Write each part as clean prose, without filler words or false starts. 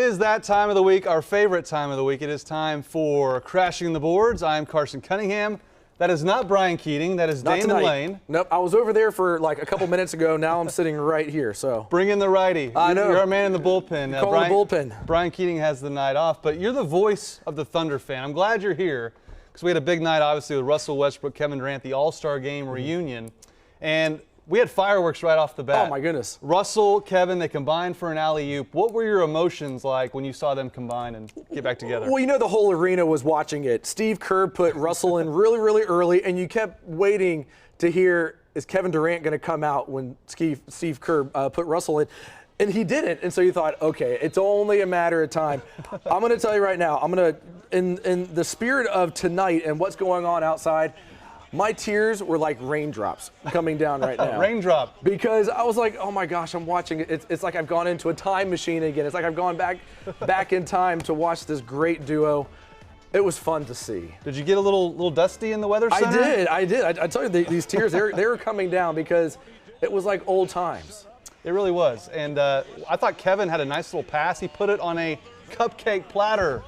is that time of the week, our favorite time of the week. It is time for Crashing the Boards. I'm Carson Cunningham. That is not Brian Keating. That is Damon Lane. Nope, I was over there for like a couple minutes ago. Now I'm sitting right here. So bring in the righty. I know. You're our man in the bullpen. Call the bullpen. Brian Keating has the night off, but you're the voice of the Thunder fan. I'm glad you're here because we had a big night, obviously, with Russell Westbrook, Kevin Durant, the All-Star Game reunion, and we had fireworks right off the bat. Oh, my goodness. Russell, Kevin, they combined for an alley-oop. What were your emotions like when you saw them combine and get back together? Well, you know, the whole arena was watching it. Steve Kerr put Russell in really, really early, and you kept waiting to hear, is Kevin Durant going to come out when Steve Kerr put Russell in? And he didn't. And so you thought, okay, it's only a matter of time. I'm going to tell you right now, in the spirit of tonight and what's going on outside, my tears were like raindrops coming down right now. Raindrop. Because I was like, oh my gosh, I'm watching it. It's like I've gone into a time machine again. It's like I've gone back in time to watch this great duo. It was fun to see. Did you get a little dusty in the weather center? I did. I told you, these tears, they were coming down because it was like old times. It really was. And I thought Kevin had a nice little pass. He put it on a cupcake platter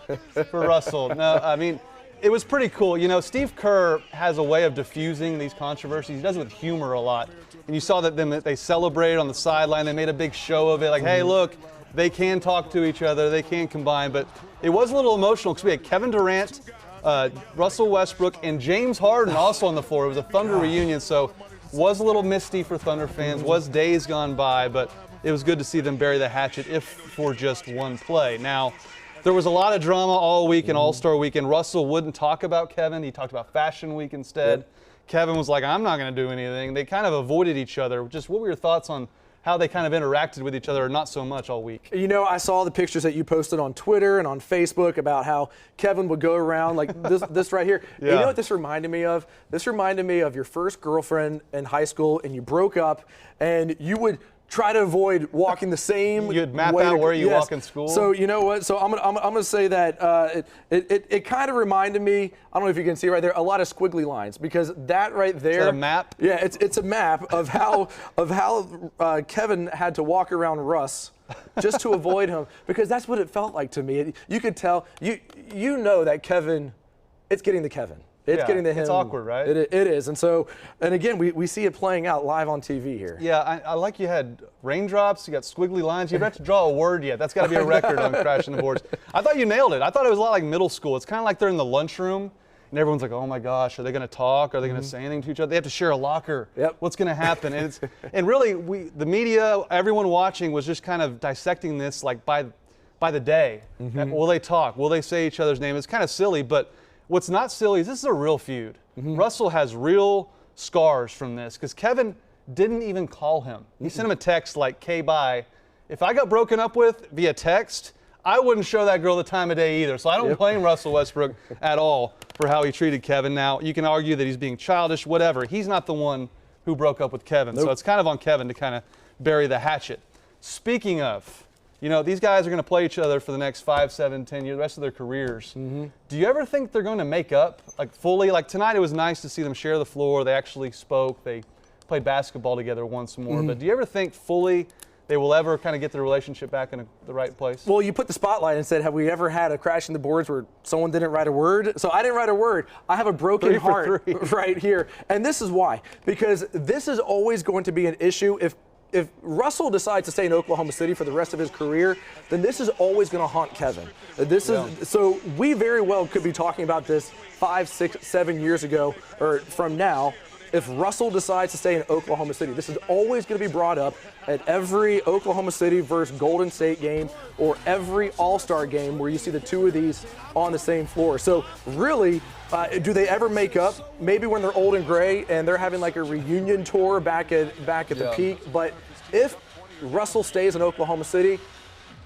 for Russell. No, I mean, it was pretty cool. You know, Steve Kerr has a way of diffusing these controversies. He does it with humor a lot. And you saw that they celebrated on the sideline. They made a big show of it. Like, hey, look, they can talk to each other. They can combine. But it was a little emotional because we had Kevin Durant, Russell Westbrook, and James Harden also on the floor. It was a Thunder reunion, so was a little misty for Thunder fans. Was days gone by, but it was good to see them bury the hatchet, if for just one play. Now, there was a lot of drama all week in All-Star Weekend. Russell wouldn't talk about Kevin. He talked about Fashion Week instead. Yep. Kevin was like, I'm not going to do anything. They kind of avoided each other. Just what were your thoughts on how they kind of interacted with each other, or not so much all week? You know, I saw the pictures that you posted on Twitter and on Facebook about how Kevin would go around like this right here. Yeah. You know what this reminded me of? This reminded me of your first girlfriend in high school, and you broke up, and you would try to avoid walking the same You'd map way out where you walk in school? So you know what? So I'm gonna say that it kind of reminded me, I don't know if you can see right there, a lot of squiggly lines, because that right there. Is that a map? Yeah, it's a map of how Kevin had to walk around Russ just to avoid him, because that's what it felt like to me. You could tell, you know that Kevin, it's getting to Kevin. It's getting to him. It's awkward, right? It is. And so, and again, we see it playing out live on TV here. Yeah, I like you had raindrops, you got squiggly lines. You have to draw a word yet. That's got to be a record on Crashing the Boards. I thought you nailed it. I thought it was a lot like middle school. It's kind of like they're in the lunchroom, and everyone's like, oh my gosh, are they going to talk? Are they going to say anything to each other? They have to share a locker. Yep. What's going to happen? And really, the media, everyone watching was just kind of dissecting this like by the day. Will they talk? Will they say each other's name? It's kind of silly, but what's not silly is this is a real feud. Russell has real scars from this because Kevin didn't even call him. He sent him a text like, K-bye. If I got broken up with via text, I wouldn't show that girl the time of day either. So I don't blame Russell Westbrook at all for how he treated Kevin. Now, you can argue that he's being childish, whatever. He's not the one who broke up with Kevin. So it's kind of on Kevin to kind of bury the hatchet. Speaking of, you know, these guys are going to play each other for the next 5, 7, 10 years, the rest of their careers. Do you ever think they're going to make up, like fully? Like tonight, it was nice to see them share the floor. They actually spoke. They played basketball together once more. But do you ever think fully they will ever kind of get their relationship back in the right place? Well, you put the spotlight and said, have we ever had a Crashing the Boards where someone didn't write a word? So I didn't write a word. I have a broken heart right here. And this is why. Because this is always going to be an issue if Russell decides to stay in Oklahoma City for the rest of his career, then this is always going to haunt Kevin. So we very well could be talking about this 5, 6, 7 years ago or from now. If Russell decides to stay in Oklahoma City, this is always going to be brought up at every Oklahoma City versus Golden State game or every All-Star game where you see the two of these on the same floor. So really, do they ever make up? Maybe when they're old and gray and they're having like a reunion tour back at the peak. But if Russell stays in Oklahoma City,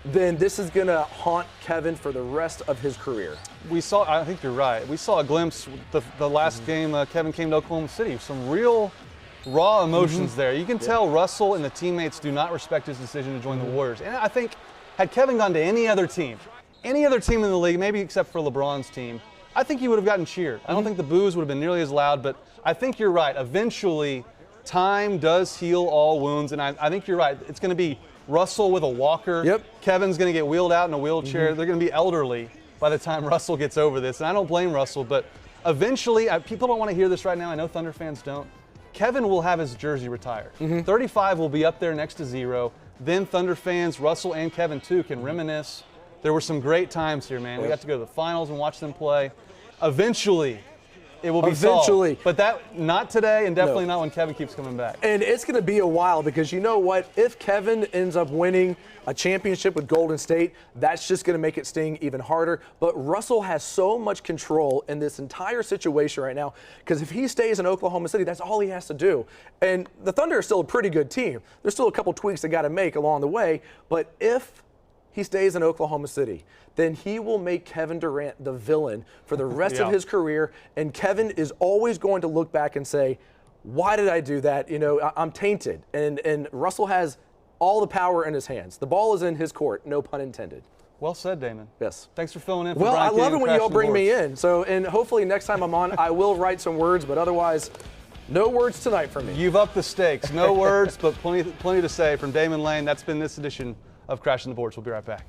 then this is going to haunt Kevin for the rest of his career. We saw, I think you're right, we saw a glimpse the last game Kevin came to Oklahoma City. Some real raw emotions there. You can tell Russell and the teammates do not respect his decision to join the Warriors. And I think had Kevin gone to any other team in the league, maybe except for LeBron's team, I think he would have gotten cheered. I don't think the boos would have been nearly as loud, but I think you're right. Eventually, time does heal all wounds, and I think you're right. It's going to be Russell with a walker. Yep. Kevin's going to get wheeled out in a wheelchair. They're going to be elderly by the time Russell gets over this. And I don't blame Russell, but eventually, people don't want to hear this right now. I know Thunder fans don't. Kevin will have his jersey retired. 35 will be up there next to 0. Then Thunder fans, Russell and Kevin too, can reminisce. There were some great times here, man. We got to go to the finals and watch them play. Eventually, it will be solved. But that, not today, and definitely not when Kevin keeps coming back. And it's going to be a while, because you know what? If Kevin ends up winning a championship with Golden State, that's just going to make it sting even harder. But Russell has so much control in this entire situation right now, because if he stays in Oklahoma City, that's all he has to do. And the Thunder are still a pretty good team. There's still a couple tweaks they got to make along the way. But if he stays in Oklahoma City, then he will make Kevin Durant the villain for the rest of his career. And Kevin is always going to look back and say, why did I do that? You know, I'm tainted. And Russell has all the power in his hands. The ball is in his court, no pun intended. Well said, Damon. Yes. Thanks for filling in. Well, I love it when y'all bring me in. So, and hopefully next time I'm on, I will write some words, but otherwise, no words tonight from me. You've upped the stakes. No words, but plenty to say from Damon Lane. That's been this edition of Crashing the Boards. We'll be right back.